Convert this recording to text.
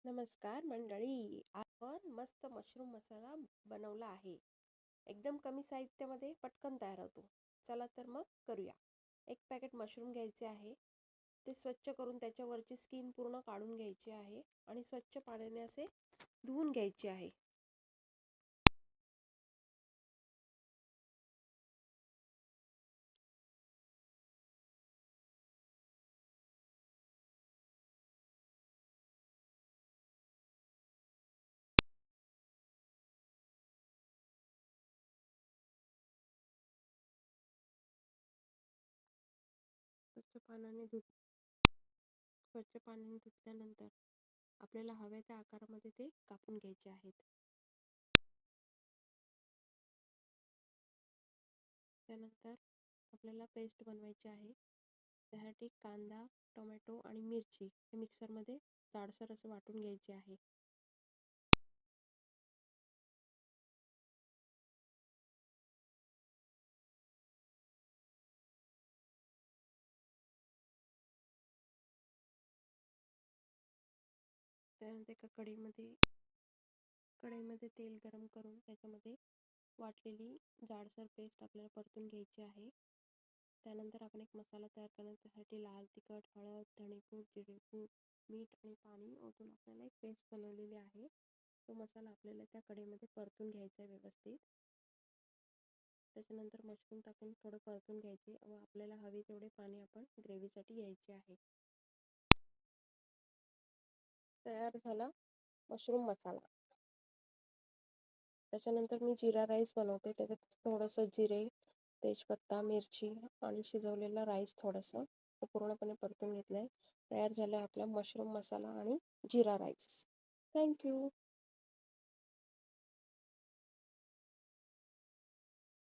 नमस्कार मंडळी, आपण मस्त मशरूम मसाला बनवला आहे. एकदम कमी साहित्यामध्ये पटकन तयार होतो. चला तर मग करूया. एक पॅकेट मशरूम घ्यायचे आहे. ते स्वच्छ करून त्याच्यावरची स्किन पूर्ण काढून घ्यायची आहे आणि स्वच्छ पाण्याने असे धुवून घ्यायचे आहे. स्वच्छ पाण्याने धु स्वच्छ पाण्याने धुतल्यानंतर आपल्याला हव्या त्या आकारामध्ये ते कापून घ्यायचे आहेत. त्यानंतर आपल्याला पेस्ट बनवायची आहे. त्यासाठी कांदा, टोमॅटो आणि मिरची हे मिक्सरमध्ये जाडसर असं वाटून घ्यायचे आहे. त्यानंतर एका कढईमध्ये तेल गरम करून त्याच्यामध्ये वाटलेली जाडसर पेस्ट आपल्याला परतून घ्यायची आहे. त्यानंतर आपण एक मसाला तयार करण्यासाठी लाल तिखट, हळद, धणेपूड, जिरेपूड, मीठ आणि पाणी ओतून आपल्याला एक पेस्ट बनवलेली आहे. तो मसाला आपल्याला त्या कढईमध्ये परतून घ्यायचा आहे व्यवस्थित. त्याच्यानंतर मशरूम टाकून थोडं परतून घ्यायचे व आपल्याला हवे तेवढे पाणी आपण ग्रेव्हीसाठी घ्यायचे आहे. तयार झाला मशरूम मसाला. त्याच्यानंतर मी जिरा राईस बनवते. त्याच्यात थोडंसं जिरे, तेजपत्ता, मिरची आणि शिजवलेला राईस थोडंसं पूर्णपणे परतून घेतलंय. तयार झाला आपला मशरूम मसाला आणि जिरा राईस. थँक्यू.